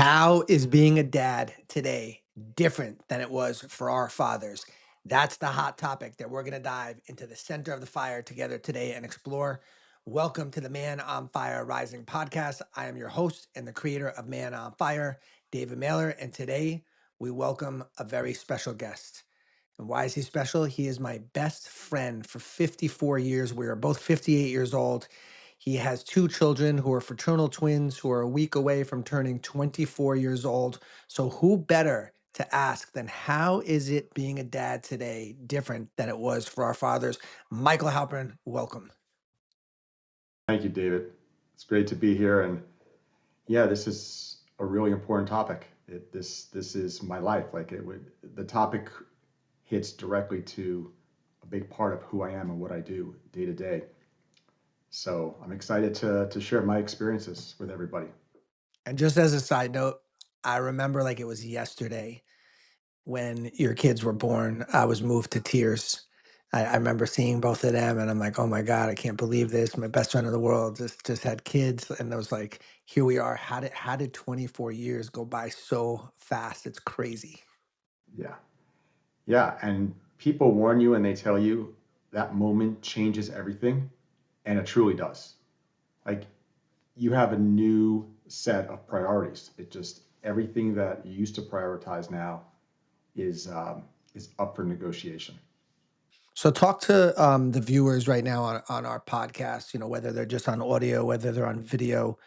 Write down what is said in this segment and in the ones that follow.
How is being a dad today different than it was for our fathers? That's the hot topic that we're going to dive into the center of the fire together today and explore. Welcome to the Man on Fire Rising podcast. I am your host and the creator of Man on Fire, David Mehler, and today we welcome a very special guest. And why is he special? He is my best friend for 54 years. We are both 58 years old. He has two children who are fraternal twins who are a week away from turning 24 years old. So, who better to ask than how is it being a dad today different than it was for our fathers? Michael Halperin, welcome. Thank you, David. It's great to be here, and yeah, this is a really important topic. This is my life. The topic hits directly to a big part of who I am and what I do day to day. So I'm excited to share my experiences with everybody. And just as a side note, I remember like it was yesterday when your kids were born. I was moved to tears. I remember seeing both of them and I'm like, oh my God, I can't believe this. My best friend in the world just had kids. And I was like, here we are. How did 24 years go by so fast? It's crazy. Yeah, yeah, and people warn you and they tell you that moment changes everything, and it truly does. Like you have a new set of priorities. It just everything that you used to prioritize now is up for negotiation. So talk to the viewers right now on our podcast, whether they're just on audio, whether they're on video.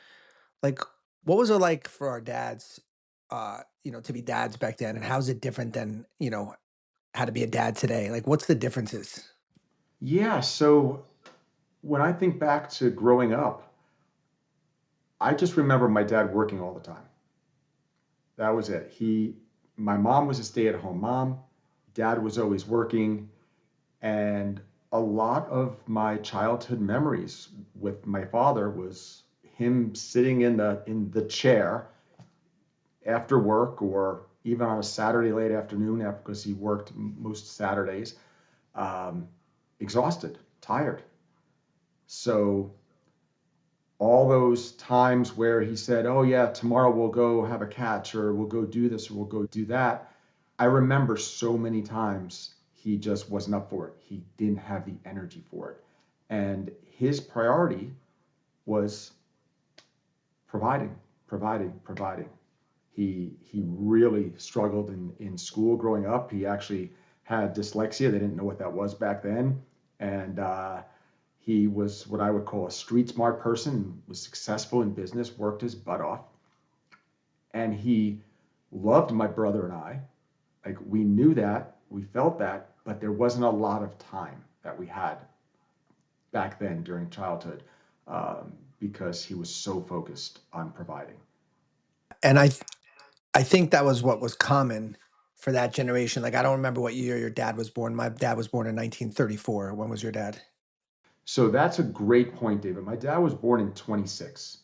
Like, what was it like for our dads, to be dads back then? And how's it different than, how to be a dad today? Like, what's the differences? Yeah, so when I think back to growing up, I just remember my dad working all the time. That was it. My mom was a stay-at-home mom. Dad was always working, and a lot of my childhood memories with my father was him sitting in the chair after work or even on a Saturday late afternoon after because he worked most Saturdays, um, exhausted, tired. So all those times where he said, "Oh yeah, tomorrow we'll go have a catch or we'll go do this or we'll go do that." I remember so many times he just wasn't up for it. He didn't have the energy for it. And his priority was providing, providing. He really struggled in school growing up. He actually had dyslexia. They didn't know what that was back then. And he was what I would call a street smart person, was successful in business, worked his butt off, and he loved my brother and I. Like we knew that, we felt that, but there wasn't a lot of time that we had back then during childhood because he was so focused on providing. And I think that was what was common for that generation. Like, I don't remember what year your dad was born. My dad was born in 1934. When was your dad? So that's a great point, David. My dad was born in 26.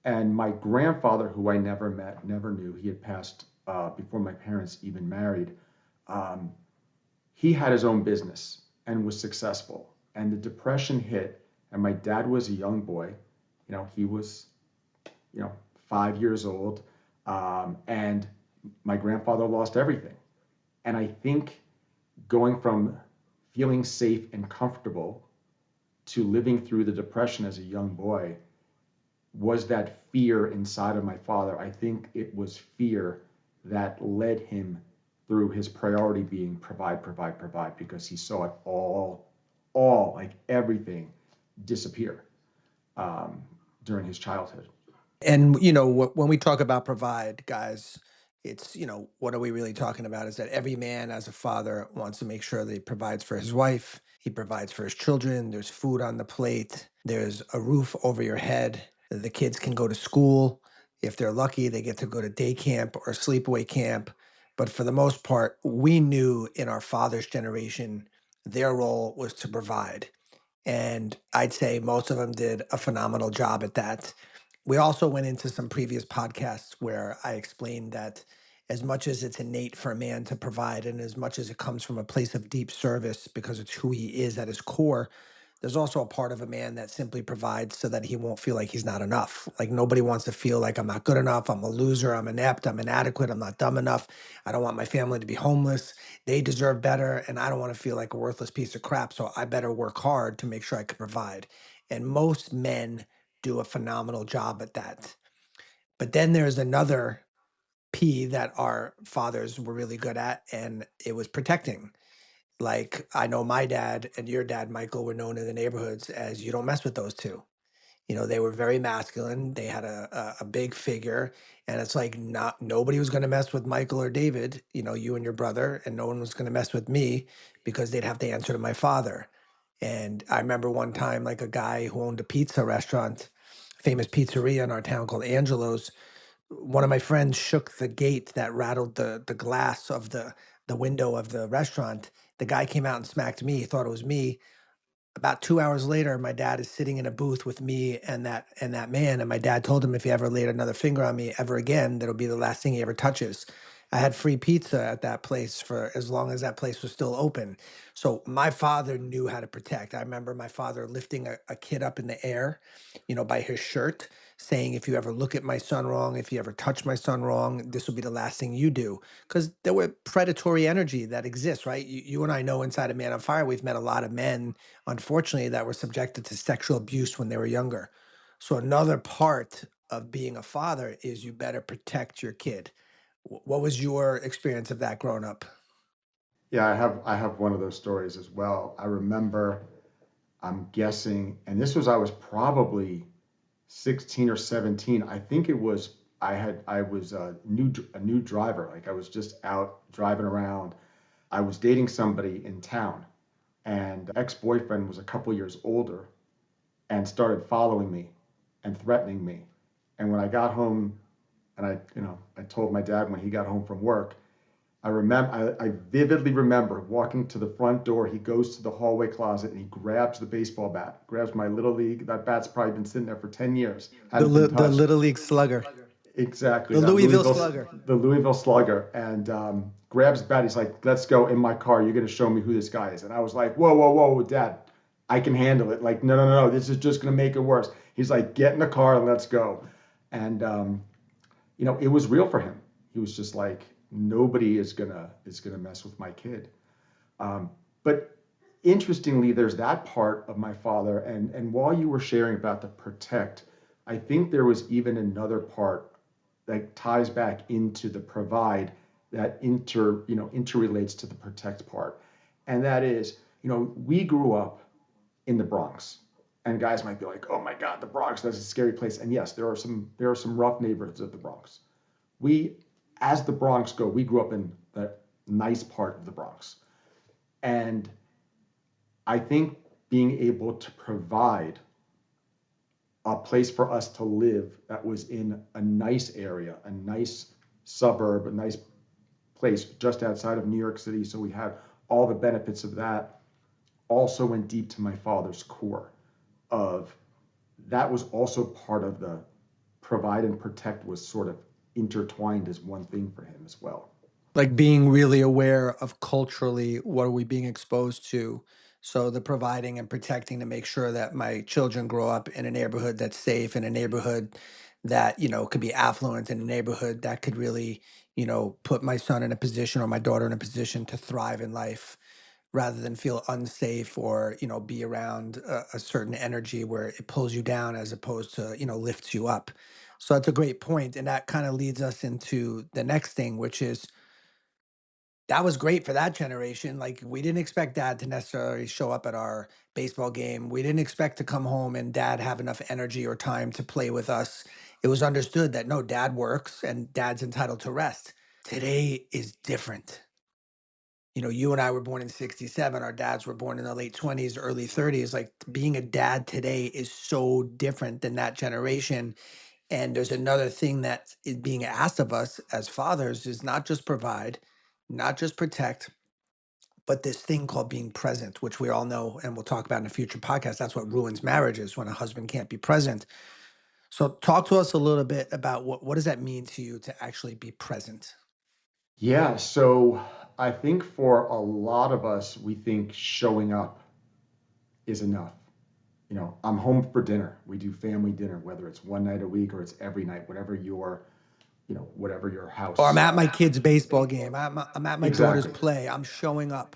And my grandfather, who I never met, never knew, he had passed before my parents even married. Um, he had his own business and was successful. And the depression hit, and my dad was a young boy. He was, you know, 5 years old, and my grandfather lost everything. And I think going from feeling safe and comfortable to living through the depression as a young boy was that fear inside of my father. I think it was fear that led him through his priority being provide, provide, provide, because he saw it all, like everything disappear um, during his childhood. And when we talk about provide, guys, it's what are we really talking about? Is that every man, as a father, wants to make sure that he provides for his wife, he provides for his children. There's food on the plate. There's a roof over your head. The kids can go to school. If they're lucky, they get to go to day camp or sleepaway camp. But for the most part, we knew in our father's generation, their role was to provide. And I'd say most of them did a phenomenal job at that. We also went into some previous podcasts where I explained that as much as it's innate for a man to provide, and as much as it comes from a place of deep service because it's who he is at his core, there's also a part of a man that simply provides so that he won't feel like he's not enough. Like nobody wants to feel like I'm not good enough, I'm a loser, I'm inept, I'm inadequate, I'm not dumb enough. I don't want my family to be homeless. They deserve better, and I don't want to feel like a worthless piece of crap. So I better work hard to make sure I can provide. And most men do a phenomenal job at that. But then there's another P that our fathers were really good at, and it was protecting. Like I know my dad and your dad, Michael, were known in the neighborhoods as you don't mess with those two. You know, they were very masculine. They had a big figure, and it's like not nobody was going to mess with Michael or David. You know, you and your brother, and no one was going to mess with me because they'd have to answer to my father. And I remember one time, like a guy who owned a pizza restaurant, famous pizzeria in our town called Angelo's. One of my friends shook the gate that rattled the glass of the window of the restaurant. The guy came out and smacked me. He thought it was me. About 2 hours later, my dad is sitting in a booth with me and that man, and my dad told him if he ever laid another finger on me ever again, that'll be the last thing he ever touches. I had free pizza at that place for as long as that place was still open. So my father knew how to protect. I remember my father lifting a kid up in the air, you know, by his shirt, saying, if you ever look at my son wrong, if you ever touch my son wrong, this will be the last thing you do. Because there were predatory energy that exists, right? You and I know inside of Man on Fire, we've met a lot of men unfortunately, that were subjected to sexual abuse when they were younger. So another part of being a father is you better protect your kid. What was your experience of that growing up? Yeah, I have one of those stories as well. I remember, I'm guessing, and this was I was probably 16 or 17. I think it was I was a new driver. Like I was just out driving around. I was dating somebody in town, and the ex-boyfriend was a couple years older and started following me and threatening me. And when I got home, and I told my dad when he got home from work, I vividly remember walking to the front door. He goes to the hallway closet and he grabs the baseball bat, grabs my little league. That bat's probably been sitting there for 10 years, hadn't been The touched. Little League Slugger, Exactly, the that Louisville Slugger. The Louisville Slugger, and grabs the bat. He's like, "Let's go in my car. You're gonna show me who this guy is." And I was like, "Whoa, whoa, whoa, Dad, I can handle it." Like, no, no, no, no. This is just gonna make it worse. He's like, "Get in the car and let's go." And it was real for him. He was just like, nobody is gonna mess with my kid. But interestingly, there's that part of my father, and while you were sharing about the protect, I think there was even another part that ties back into the provide that interrelates to the protect part, and that is, we grew up in the Bronx, and guys might be like, "Oh my God, the Bronx, that's a scary place." And yes, there are some rough neighborhoods of the Bronx. We, as the Bronx go, we grew up in the nice part of the Bronx, and I think being able to provide a place for us to live that was in a nice area, a nice suburb, a nice place just outside of New York City. So we had all the benefits of that. Also went deep to my father's core of that was also part of the provide and protect was sort of intertwined as one thing for him as well. Like being really aware of culturally what are we being exposed to. So the providing and protecting to make sure that my children grow up in a neighborhood that's safe, in a neighborhood that, you know, could be affluent, in a neighborhood that could really, you know, put my son in a position or my daughter in a position to thrive in life rather than feel unsafe or, you know, be around a certain energy where it pulls you down as opposed to, you know, lifts you up. So that's a great point. And that kind of leads us into the next thing, which is that was great for that generation. Like, we didn't expect dad to necessarily show up at our baseball game. We didn't expect to come home and dad have enough energy or time to play with us. It was understood that no, dad works and dad's entitled to rest. Today is different. You know, you and I were born in 67. Our dads were born in the late 20s, early 30s. Like, being a dad today is so different than that generation. And there's another thing that is being asked of us as fathers is not just provide, not just protect, but this thing called being present, which we all know and we'll talk about in a future podcast. That's what ruins marriages when a husband can't be present. So talk to us a little bit about what does that mean to you to actually be present? Yeah, so I think for a lot of us, we think showing up is enough. I'm home for dinner. We do family dinner, whether it's one night a week or it's every night, whatever your Or I'm house. at my kid's baseball game. I'm at my daughter's Exactly. play. I'm showing up.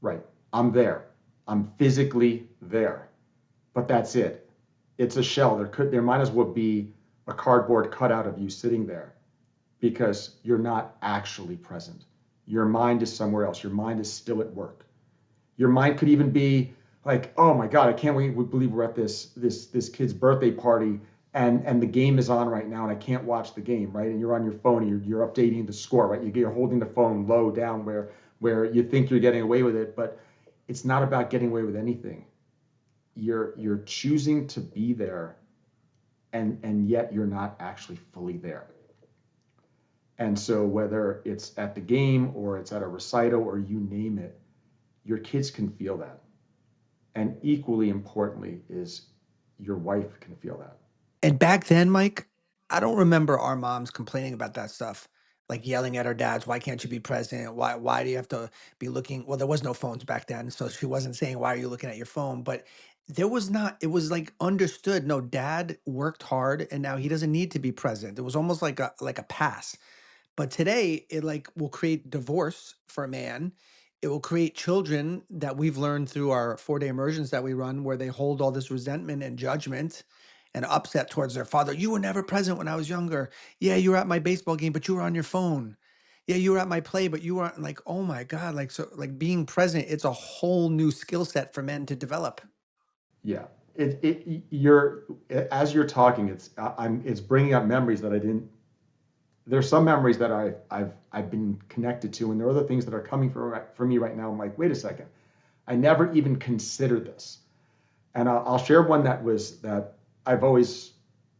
Right. I'm there. I'm physically there. But that's it. It's a shell. There might as well be a cardboard cutout of you sitting there because you're not actually present. Your mind is somewhere else. Your mind is still at work. Your mind could even be like, oh my God, I can't wait, believe we're at this kid's birthday party and the game is on right now and I can't watch the game, right? And you're on your phone, and you're updating the score, right? You're holding the phone low down where you think you're getting away with it, but it's not about getting away with anything. You're choosing to be there and yet you're not actually fully there. And so whether it's at the game or it's at a recital or you name it, your kids can feel that. And equally importantly is your wife can feel that. And back then, Mike, I don't remember our moms complaining about that stuff, like yelling at our dads, "Why can't you be present? Why do you have to be looking?" Well, there was no phones back then, so she wasn't saying, "Why are you looking at your phone?" But there was not. It was like understood. No, dad worked hard, and now he doesn't need to be present. It was almost like a pass. But today, it like will create divorce for a man. It will create children that we've learned through our 4-day immersions that we run, where they hold all this resentment and judgment and upset towards their father. You were never present when I was younger. Yeah, you were at my baseball game, but you were on your phone. Yeah, you were at my play, but you weren't like, oh my God, like so like being present, it's a whole new skill set for men to develop. Yeah. You're as you're talking, it's bringing up memories that I didn't. There's some memories that I've been connected to, and there are other things that are coming for me right now. I'm like, wait a second, I never even considered this. And I'll share one that I've always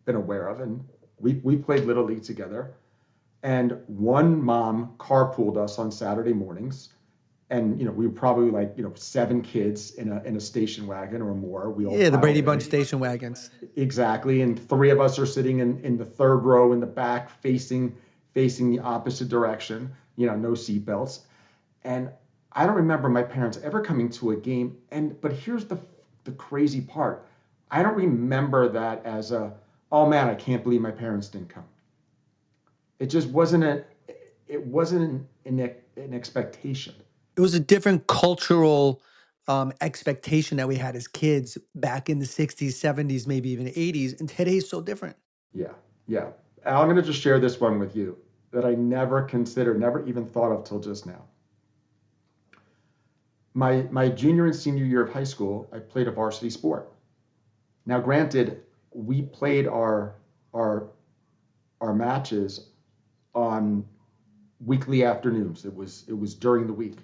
been aware of, and we played little league together. And one mom carpooled us on Saturday mornings, and we were probably like 7 kids in a station wagon or more. We all Yeah, the piled Brady in. Bunch station wagons. Exactly, and 3 of us are sitting in the third row in the back, facing the opposite direction. No seatbelts. And I don't remember my parents ever coming to a game. But here's the crazy part. I don't remember that as oh man, I can't believe my parents didn't come. It just wasn't a it wasn't an expectation. It was a different cultural expectation that we had as kids back in the 60s, 70s, maybe even 80s. And today's so different. Yeah, yeah. And I'm gonna just share this one with you that I never considered, never even thought of till just now. My junior and senior year of high school, I played a varsity sport. Now, granted, we played our our matches on weekly afternoons. It was during the week.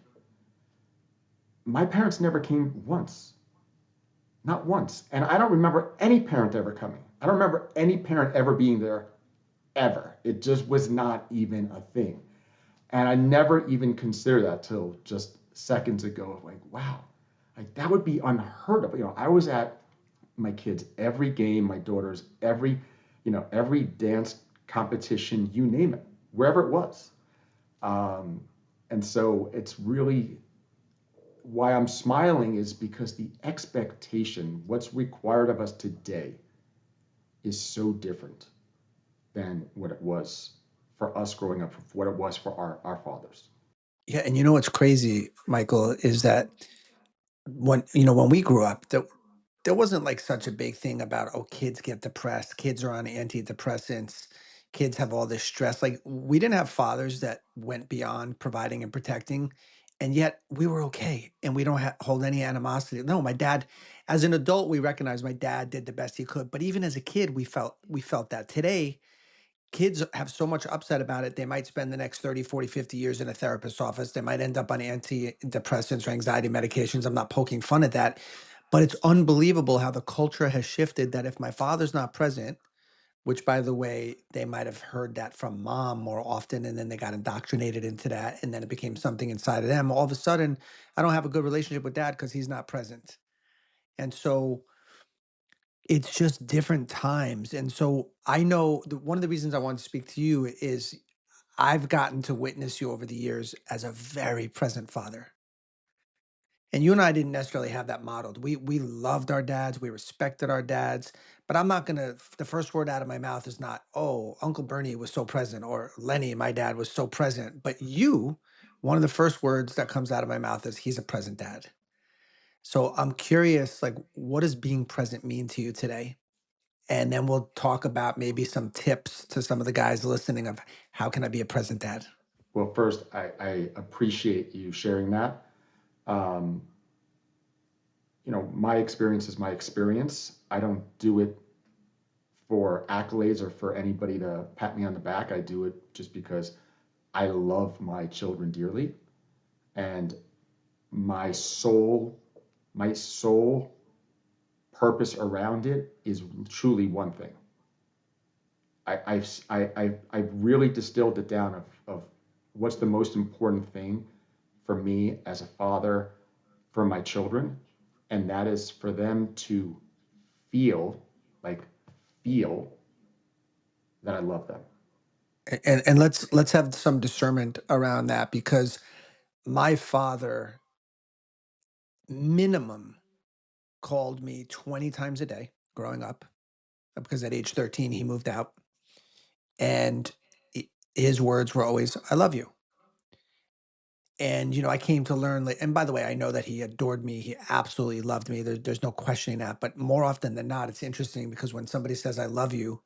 My parents never came once, not once, and I don't remember any parent ever coming. I don't remember any parent ever being there ever. It just was not even a thing, and I never even considered that till just seconds ago. Of like, wow, like that would be unheard of. I was at my kids every game, my daughters every dance competition, you name it, wherever it was. Um, and so it's really why I'm smiling is because the expectation, what's required of us today, is so different than what it was for us growing up, for what it was for our fathers. Yeah. And you know what's crazy, Michael, is that when we grew up, there wasn't like such a big thing about, oh, kids get depressed, kids are on antidepressants, kids have all this stress. Like we didn't have fathers that went beyond providing and protecting, and yet we were okay, and we don't hold any animosity. No, my dad, as an adult, we recognize my dad did the best he could, but even as a kid, we felt that. Today kids have so much upset about it, they might spend the next 30, 40, 50 years in a therapist's office. They might end up on antidepressants or anxiety medications. I'm not poking fun at that, but it's unbelievable how the culture has shifted that if my father's not present, which by the way, they might have heard that from mom more often and then they got indoctrinated into that and then it became something inside of them. All of a sudden, I don't have a good relationship with dad because he's not present. And so it's just different times. And so I know one of the reasons I wanted to speak to you is I've gotten to witness you over the years as a very present father. And you and I didn't necessarily have that modeled. We loved our dads, we respected our dads, but I'm not gonna the first word out of my mouth is not, "Oh, Uncle Bernie was so present," or "Lenny, my dad was so present." But you, one of the first words that comes out of my mouth is, "He's a present dad." So I'm curious, like, what does being present mean to you today? And then we'll talk about maybe some tips to some of the guys listening of how can I be a present dad? Well, first, I appreciate you sharing that. Um, my experience is my experience. I don't do it for accolades or for anybody to pat me on the back. I do it just because I love my children dearly, and my soul, my sole purpose around it is truly one thing. I've really distilled it down of what's the most important thing for me as a father for my children, and that is for them to feel like feel that I love them. And let's have some discernment around that because my father minimum called me 20 times a day growing up because at age 13 he moved out and his words were always I love you. And I came to learn and by the way, I know that he adored me. He absolutely loved me. There's no questioning that. But more often than not, it's interesting because when somebody says I love you,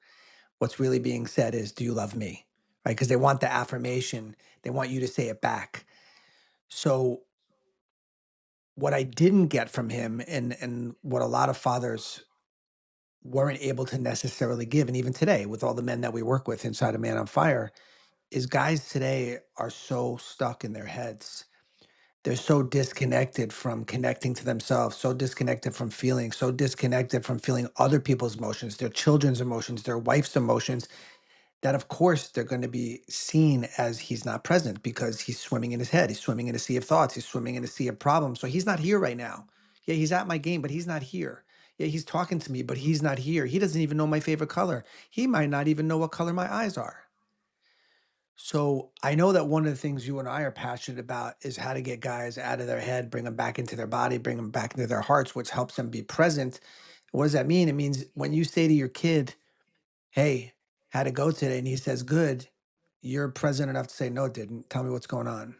what's really being said is do you love me? Right? Because they want the affirmation. They want you to say it back. So what I didn't get from him and what a lot of fathers weren't able to necessarily give, and even today with all the men that we work with inside of Man on Fire, is guys today are so stuck in their heads. They're so disconnected from connecting to themselves, so disconnected from feeling, so disconnected from feeling other people's emotions, their children's emotions, their wife's emotions, that of course they're going to be seen as he's not present because he's swimming in his head. He's swimming in a sea of thoughts. He's swimming in a sea of problems. So he's not here right now. Yeah, he's at my game, but he's not here. Yeah, he's talking to me, but he's not here. He doesn't even know my favorite color. He might not even know what color my eyes are. So I know that one of the things you and I are passionate about is how to get guys out of their head, bring them back into their body, bring them back into their hearts, which helps them be present. What does that mean? It means when you say to your kid, "Hey, how'd it go today?" And he says, "Good," you're present enough to say, "No, it didn't. Tell me what's going on."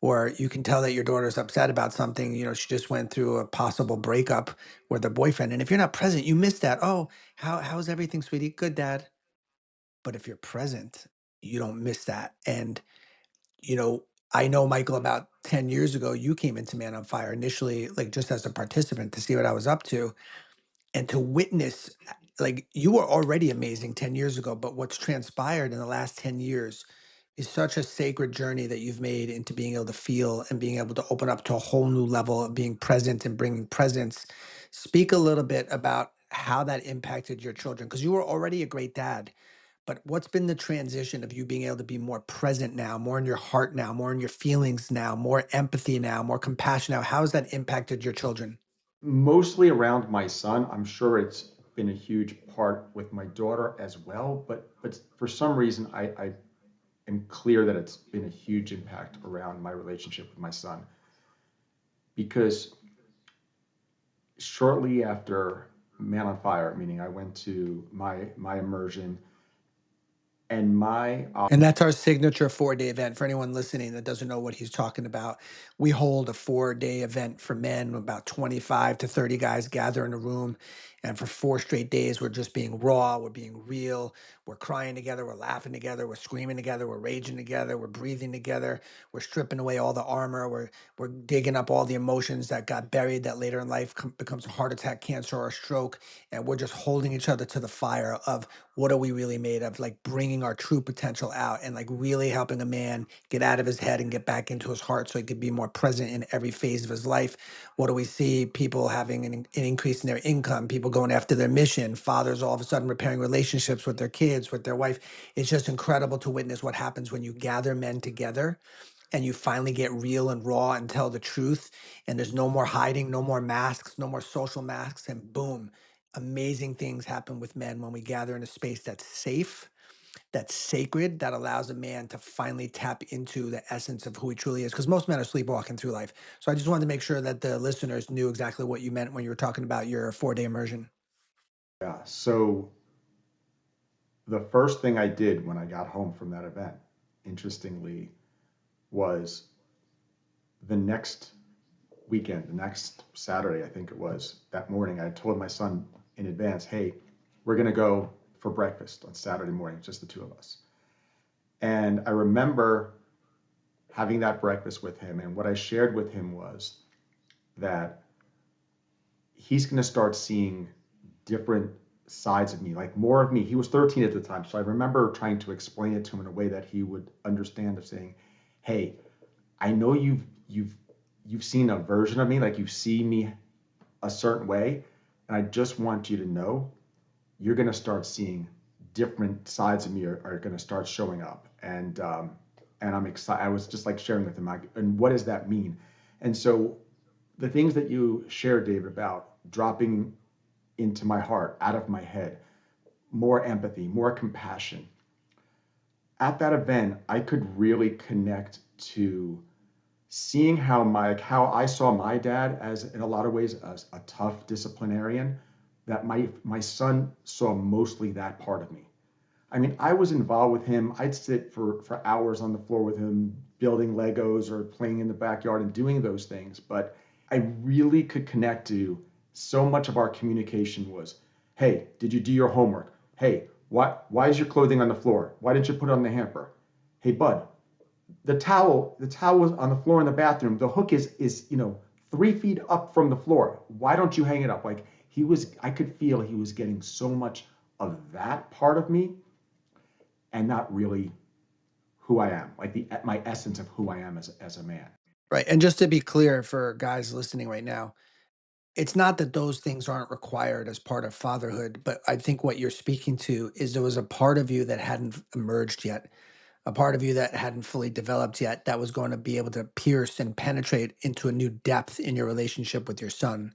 Or you can tell that your daughter's upset about something. She just went through a possible breakup with her boyfriend. And if you're not present, you miss that. "Oh, how's everything, sweetie?" "Good, dad." But if you're present, you don't miss that. And, you know, I know, Michael, about 10 years ago, you came into Man on Fire initially, like just as a participant to see what I was up to and to witness like you were already amazing 10 years ago, but what's transpired in the last 10 years is such a sacred journey that you've made into being able to feel and being able to open up to a whole new level of being present and bringing presence. Speak a little bit about how that impacted your children because you were already a great dad, but what's been the transition of you being able to be more present now, more in your heart now, more in your feelings now, more empathy now, more compassion now? How has that impacted your children? Mostly around my son. I'm sure it's been a huge part with my daughter as well, but for some reason I am clear that it's been a huge impact around my relationship with my son because shortly after Man on Fire, meaning I went to my immersion and my And that's our signature 4-day event. For anyone listening that doesn't know what he's talking about, we hold a 4-day event for men. About 25 to 30 guys gather in a room. And for 4 straight days, we're just being raw, we're being real, we're crying together, we're laughing together, we're screaming together, we're raging together, we're breathing together, we're stripping away all the armor, we're digging up all the emotions that got buried that later in life becomes a heart attack, cancer, or a stroke. And we're just holding each other to the fire of what are we really made of, like bringing our true potential out and like really helping a man get out of his head and get back into his heart so he could be more present in every phase of his life. What do we see? People having an increase in their income, people going after their mission, fathers all of a sudden repairing relationships with their kids, with their wife. It's just incredible to witness what happens when you gather men together and you finally get real and raw and tell the truth. And there's no more hiding, no more masks, no more social masks. And boom, amazing things happen with men when we gather in a space that's safe, that's sacred, that allows a man to finally tap into the essence of who he truly is. Because most men are sleepwalking through life. So I just wanted to make sure that the listeners knew exactly what you meant when you were talking about your 4-day immersion. Yeah. So the first thing I did when I got home from that event, interestingly, was the next weekend, the next Saturday, I think it was, that morning, I told my son in advance, hey, we're going to go for breakfast on Saturday morning, just the two of us. And I remember having that breakfast with him. And what I shared with him was that he's going to start seeing different sides of me, like more of me. He was 13 at the time. So I remember trying to explain it to him in a way that he would understand, of saying, hey, I know you've seen a version of me, like you see me a certain way. And I just want you to know you're going to start seeing different sides of me are going to start showing up. And I'm excited. I was just like sharing with him, like, and what does that mean? And so the things that you shared, David, about dropping into my heart, out of my head, more empathy, more compassion. At that event, I could really connect to seeing how I saw my dad as, in a lot of ways, as a tough disciplinarian, that my son saw mostly that part of me. I mean, I was involved with him. I'd sit for hours on the floor with him, building Legos or playing in the backyard and doing those things. But I really could connect to so much of our communication was, hey, did you do your homework? Hey, why is your clothing on the floor? Why didn't you put it on the hamper? Hey, bud, the towel was on the floor in the bathroom. The hook is 3 feet up from the floor. Why don't you hang it up? Like I could feel he was getting so much of that part of me and not really who I am, like my essence of who I am as a man. Right. And just to be clear for guys listening right now, it's not that those things aren't required as part of fatherhood, but I think what you're speaking to is there was a part of you that hadn't emerged yet, a part of you that hadn't fully developed yet, that was going to be able to pierce and penetrate into a new depth in your relationship with your son.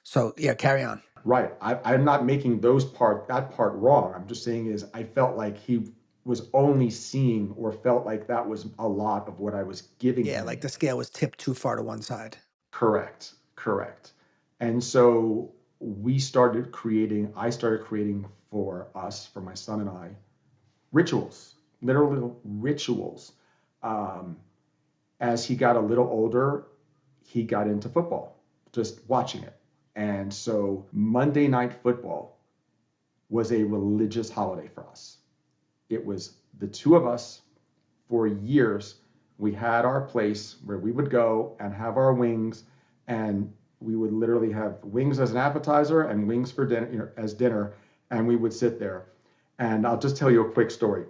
So, yeah, carry on. Right. I'm not making that part wrong. I'm just saying is I felt like he was only seeing or felt like that was a lot of what I was giving Yeah, him. like the scale was tipped too far to one side. Correct. Correct. And so I started creating for us, for my son and I, rituals, literal rituals. Um, as he got a little older, he got into football, just watching it. And so Monday Night Football was a religious holiday for us. It was the two of us for years. We had our place where we would go and have our wings, and we would literally have wings as an appetizer and wings for dinner, as dinner, and we would sit there. And I'll just tell you a quick story.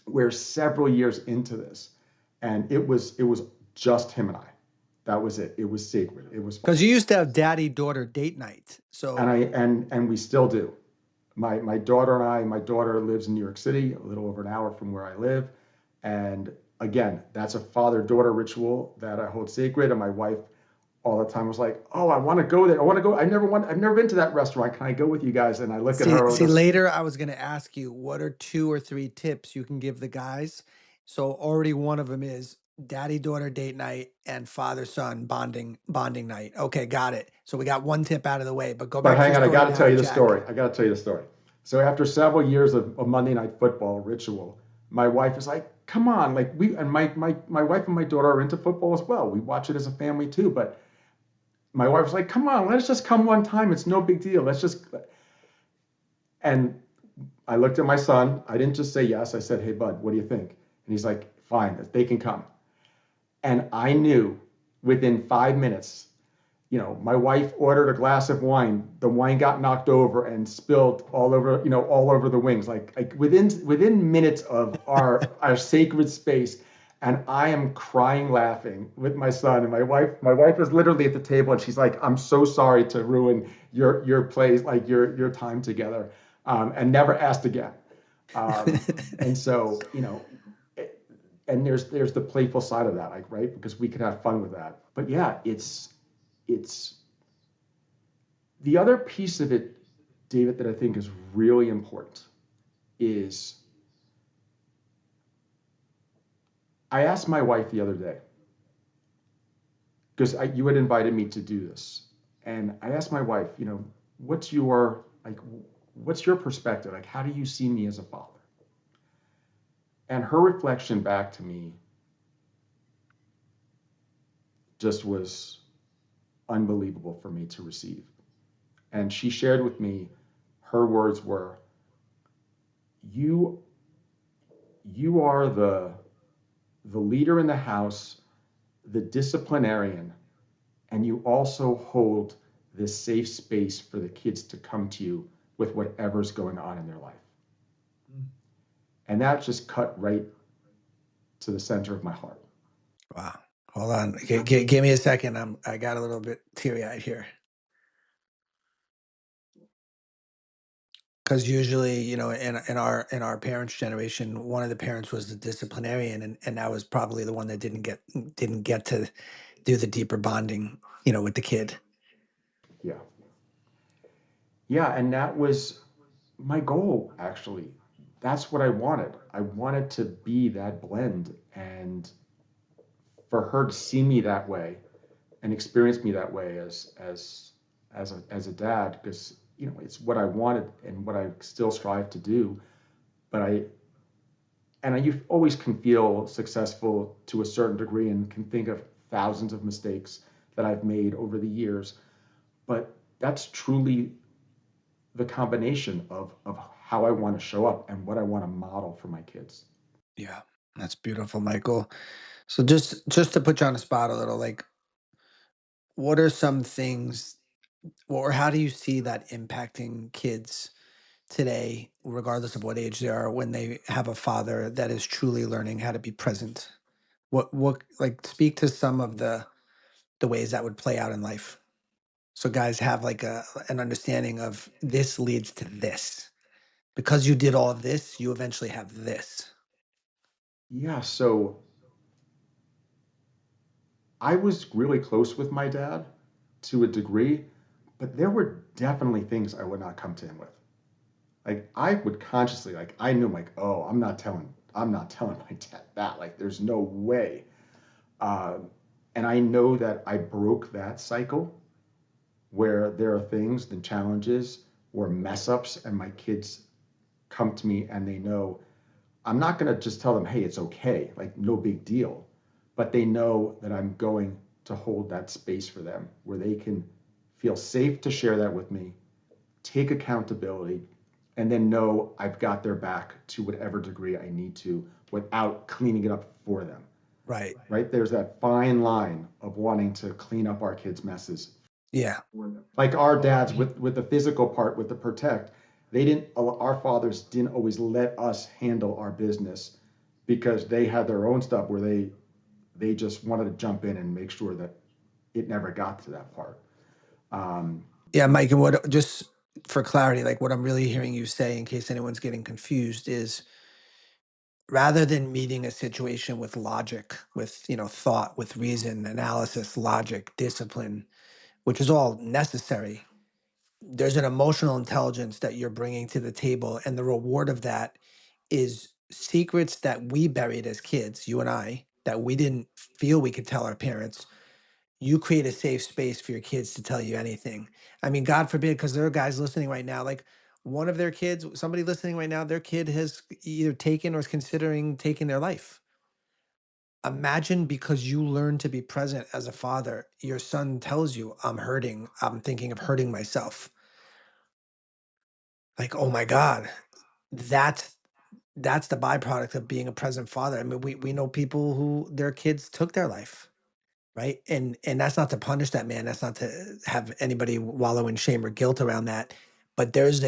We're several years into this, and it was just him and I. That was it. It was sacred. It was, Because you used to have daddy daughter date night. and So, I and we still do. My daughter and I. My daughter lives in New York City, a little over an hour from where I live, and again, that's a father-daughter ritual that I hold sacred. And my wife all the time was like, "Oh, I want to go there. I want to go. I've never been to that restaurant. Can I go with you guys?" And I look at her with see, this. later I was going to ask you what are 2 or 3 tips you can give the guys. So already one of them is daddy daughter date night and father son bonding night. Okay, got it. So we got one tip out of the way, but go But back to hang your on, I story got to now tell to you the Jack. story. I got to tell you the story. So after several years of Monday Night Football ritual, my wife is like, "Come on!" Like my wife and my daughter are into football as well. We watch it as a family too. But my wife was like, "Come on, let's just come one time. It's no big deal. Let's just." And I looked at my son. I didn't just say yes. I said, "Hey, bud, what do you think?" And he's like, "Fine, they can come." And I knew within 5 minutes, my wife ordered a glass of wine. The wine got knocked over and spilled all over the wings. Like within minutes of our sacred space, and I am crying, laughing with my son. And my wife is literally at the table, and she's like, "I'm so sorry to ruin your place, like your time together," and never asked again. And so, and there's the playful side of that, like, right? Because we could have fun with that. But yeah, it's the other piece of it, David, that I think is really important is I asked my wife the other day, because you had invited me to do this, and I asked my wife, what's your like, what's your perspective? Like, how do you see me as a father? And her reflection back to me just was unbelievable for me to receive. And she shared with me, her words were, "You, you are the leader in the house, the disciplinarian, and you also hold this safe space for the kids to come to you with whatever's going on in their life." And that just cut right to the center of my heart. Wow. Hold on. Give me a second. I got a little bit teary eyed here. Because usually, in our parents' generation, one of the parents was the disciplinarian, and that was probably the one that didn't get to do the deeper bonding, with the kid. Yeah. Yeah. And that was my goal, actually. That's what I wanted. I wanted to be that blend, and for her to see me that way and experience me that way as a dad, because it's what I wanted and what I still strive to do. But you always can feel successful to a certain degree and can think of thousands of mistakes that I've made over the years. But that's truly the combination of how I want to show up and what I want to model for my kids. Yeah, that's beautiful, Michael. So just to put you on the spot a little, like, what are some things, or how do you see that impacting kids today, regardless of what age they are, when they have a father that is truly learning how to be present? What like speak to some of the ways that would play out in life. So guys have like an understanding of this leads to this. Because you did all of this, you eventually have this. Yeah, so I was really close with my dad to a degree, but there were definitely things I would not come to him with. Like I would consciously, like I knew, like, oh, I'm not telling my dad that. Like, there's no way. And I know that I broke that cycle where there are things and challenges or mess ups, and my kids come to me and they know I'm not going to just tell them, hey, it's okay, like no big deal. But they know that I'm going to hold that space for them where they can feel safe to share that with me, take accountability, and then know I've got their back to whatever degree I need to without cleaning it up for them. Right. Right? There's that fine line of wanting to clean up our kids' messes. Yeah. Like our dads with the physical part, with the protect, they didn't, our fathers didn't always let us handle our business because they had their own stuff where they just wanted to jump in and make sure that it never got to that part. Um, Yeah, Mike, and what just for clarity, like what I'm really hearing you say, in case anyone's getting confused, is rather than meeting a situation with logic, with thought, with reason, analysis, logic, discipline, which is all necessary, there's an emotional intelligence that you're bringing to the table, and the reward of that is secrets that we buried as kids, you and I, that we didn't feel we could tell our parents. You create a safe space for your kids to tell you anything. I mean, God forbid, because there are guys listening right now, like one of their kids, somebody listening right now, their kid has either taken or is considering taking their life. Imagine, because you learn to be present as a father, your son tells you, I'm hurting, I'm thinking of hurting myself. Like, oh my God, that's that's the byproduct of being a present father. I mean, we know people who their kids took their life, right? And that's not to punish that man. That's not to have anybody wallow in shame or guilt around that. But there's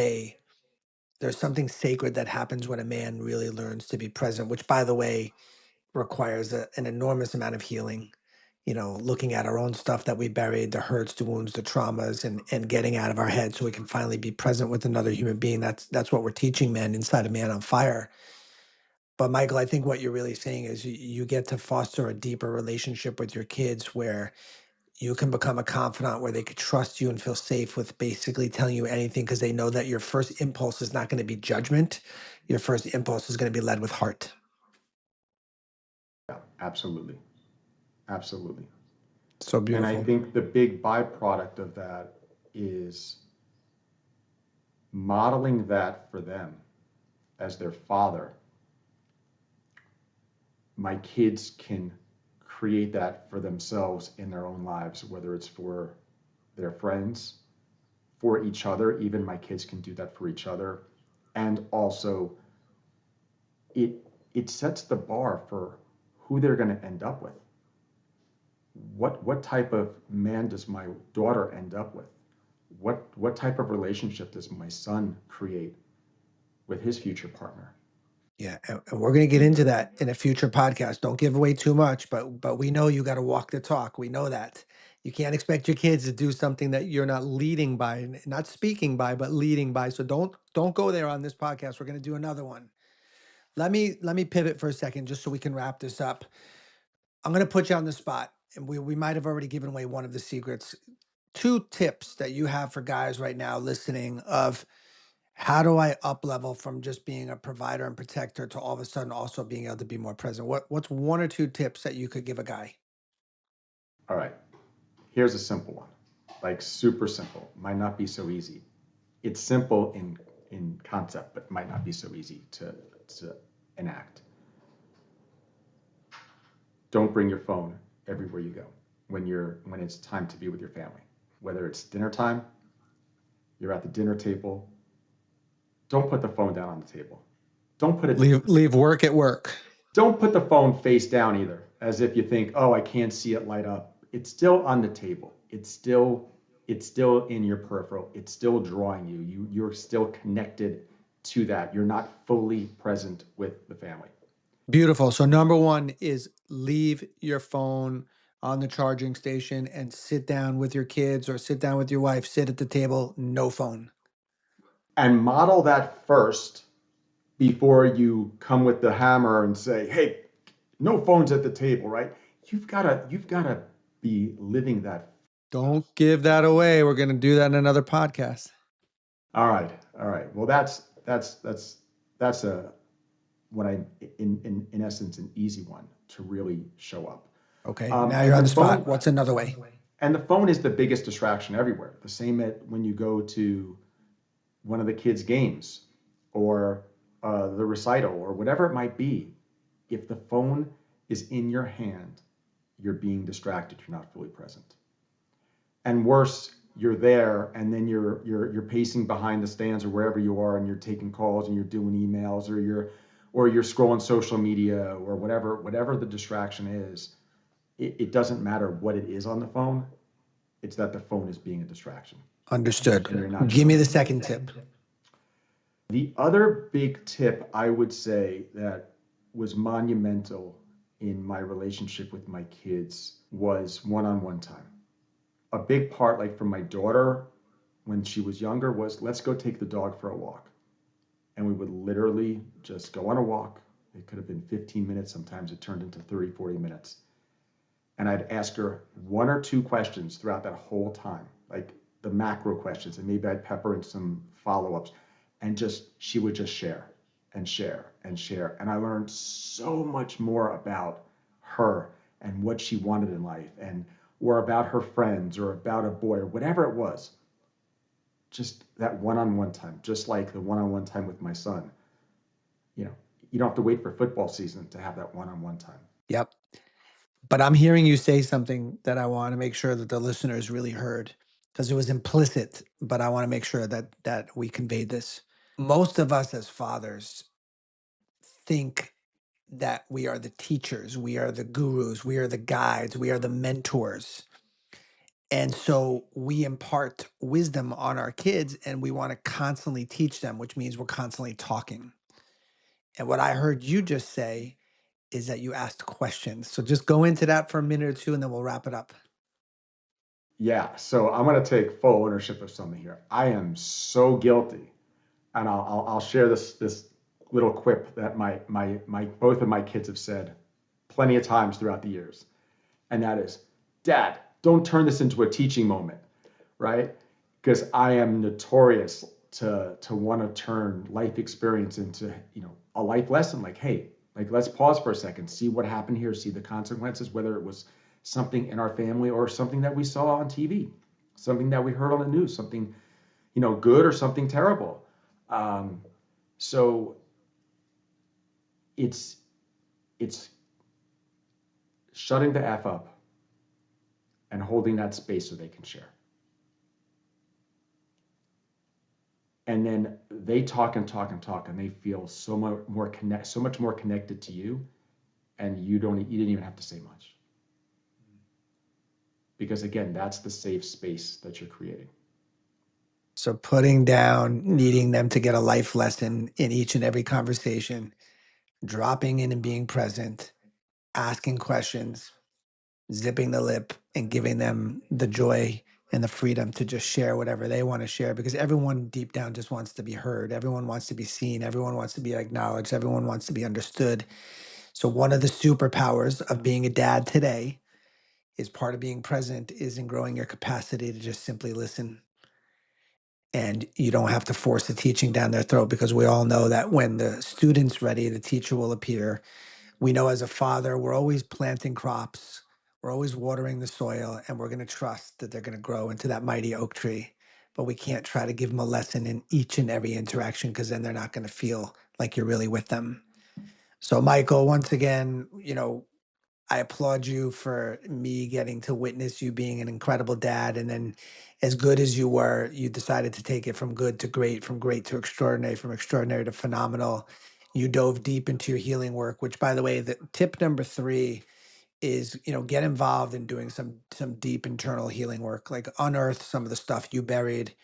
something sacred that happens when a man really learns to be present, which, by the way, requires an enormous amount of healing. Looking at our own stuff that we buried, the hurts, the wounds, the traumas, and getting out of our head so we can finally be present with another human being. That's what we're teaching men inside of Man on Fire. But Michael, I think what you're really saying is you get to foster a deeper relationship with your kids where you can become a confidant, where they could trust you and feel safe with basically telling you anything, because they know that your first impulse is not going to be judgment. Your first impulse is going to be led with heart. Yeah, absolutely. Absolutely. So And I beautiful. think the big byproduct of that is modeling that for them as their father. My kids can create that for themselves in their own lives, whether it's for their friends, for each other. Even my kids can do that for each other. And also, it it sets the bar for who they're going to end up with. What type of man does my daughter end up with? What type of relationship does my son create with his future partner? Yeah, and we're going to get into that in a future podcast. Don't give away too much, but we know you got to walk the talk. We know that. You can't expect your kids to do something that you're not leading by, not speaking by, but leading by. So don't go there on this podcast. We're going to do another one. Let me pivot for a second just so we can wrap this up. I'm going to put you on the spot, and we might have already given away one of the secrets. Two tips that you have for guys right now listening of how do I up level from just being a provider and protector to all of a sudden also being able to be more present? What's one or two tips that you could give a guy? All right, here's a simple one, like super simple. Might not be so easy. It's simple in concept, but might not be so easy to enact. Don't bring your phone everywhere you go when it's time to be with your family. Whether it's dinner time, you're at the dinner table, don't put the phone down on the table. Don't put it Leave work at work. don't put the phone face down either, as if you think, oh, I can't see it light up. It's still on the table. It's still in your peripheral. It's still drawing you. You're still connected to that. You're not fully present with the family. Beautiful. So number one is leave your phone on the charging station and sit down with your kids or sit down with your wife, sit at the table, no phone. And model that first before you come with the hammer and say, hey, no phones at the table, right? You've gotta be living that. Don't give that away. We're going to do that in another podcast. All right, all right. Well, that's a what I in essence an easy one to really show up. Okay. Now you're And on the the spot. phone What's another way? and the phone is the biggest distraction everywhere. The same when you go to one of the kids' games or the recital or whatever it might be. If the phone is in your hand, you're being distracted. You're not fully present. And worse, you're there and then you're pacing behind the stands or wherever you are and you're taking calls and you're doing emails or you're scrolling social media or whatever the distraction is. It doesn't matter what it is on the phone. It's that the phone is being a distraction Understood. and you're not Give me showing the up. second tip. The other big tip I would say that was monumental in my relationship with my kids was one-on-one time. A big part, like for my daughter when she was younger, was let's go take the dog for a walk. And we would literally just go on a walk. It could have been 15 minutes. Sometimes it turned into 30, 40 minutes. And I'd ask her one or two questions throughout that whole time, like the macro questions, and maybe I'd pepper in some follow-ups, and just she would just share and share and share, and I learned so much more about her and what she wanted in life, and or about her friends, or about a boy, or whatever it was. Just that one-on-one time, just like the one-on-one time with my son. You know, you don't have to wait for football season to have that one-on-one time. Yep. But I'm hearing you say something that I want to make sure that the listeners really heard because it was implicit, but I want to make sure that we conveyed this. Most of us as fathers think that we are the teachers, we are the gurus, we are the guides, we are the mentors. And so we impart wisdom on our kids and we want to constantly teach them, which means we're constantly talking. And what I heard you just say is that you asked questions. So just go into that for a minute or two and then we'll wrap it up. Yeah, so I'm going to take full ownership of something here. I am so guilty, and I'll share this little quip that my both of my kids have said plenty of times throughout the years, and that is, Dad, don't turn this into a teaching moment, right? Because I am notorious to want to turn life experience into a life lesson. Like, hey, Like, let's pause for a second, see what happened here, see the consequences, whether it was something in our family or something that we saw on TV, something that we heard on the news, something, good or something terrible. So it's it's shutting the F up and holding that space so they can share. And then they talk and talk and talk, and they feel so much more connected to you, and you didn't even have to say much. Because again, that's the safe space that you're creating. So putting down, needing them to get a life lesson in each and every conversation, dropping in and being present, asking questions, zipping the lip, and giving them the joy and the freedom to just share whatever they want to share, because everyone deep down just wants to be heard. Everyone wants to be seen. Everyone wants to be acknowledged. Everyone wants to be understood. So one of the superpowers of being a dad today is part of being present is in growing your capacity to just simply listen. And you don't have to force the teaching down their throat, because we all know that when the student's ready, the teacher will appear. We know as a father, we're always planting crops, we're always watering the soil, and we're going to trust that they're going to grow into that mighty oak tree. But we can't try to give them a lesson in each and every interaction, because then they're not going to feel like you're really with them. So, Michael, once again, I applaud you for me getting to witness you being an incredible dad. And then, as good as you were, you decided to take it from good to great, from great to extraordinary, from extraordinary to phenomenal. You dove deep into your healing work, which, by the way, the tip number 3 is, get involved in doing some deep internal healing work, like unearth some of the stuff you buried,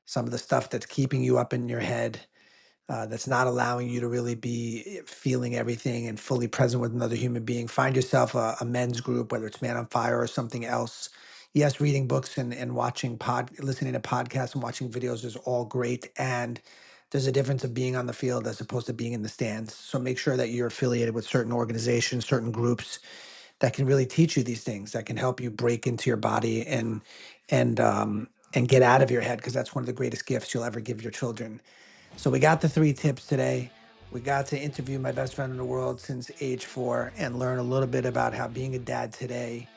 some of the stuff that's keeping you up in your head, that's not allowing you to really be feeling everything and fully present with another human being. Find yourself a men's group, whether it's Man on Fire or something else. Yes, reading books and listening to podcasts and watching videos is all great. And there's a difference of being on the field as opposed to being in the stands. So make sure that you're affiliated with certain organizations, certain groups that can really teach you these things, that can help you break into your body and get out of your head, because that's one of the greatest gifts you'll ever give your children. So we got the 3 tips today. We got to interview my best friend in the world since age 4 and learn a little bit about how being a dad today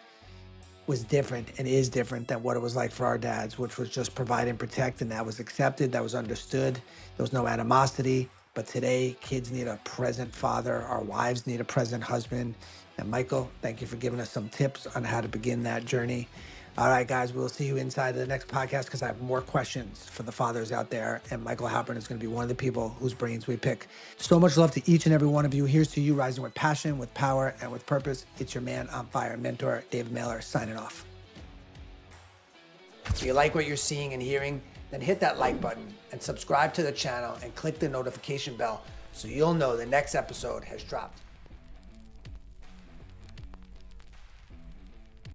was different and is different than what it was like for our dads, which was just provide and protect. And that was accepted. That was understood. There was no animosity. But today, kids need a present father. Our wives need a present husband. And Michael, thank you for giving us some tips on how to begin that journey. All right, guys, we'll see you inside the next podcast, because I have more questions for the fathers out there. And Michael Halperin is going to be one of the people whose brains we pick. So much love to each and every one of you. Here's to you rising with passion, with power, and with purpose. It's your man on fire mentor, David Mehler, signing off. If you like what you're seeing and hearing, then hit that like button and subscribe to the channel and click the notification bell so you'll know the next episode has dropped.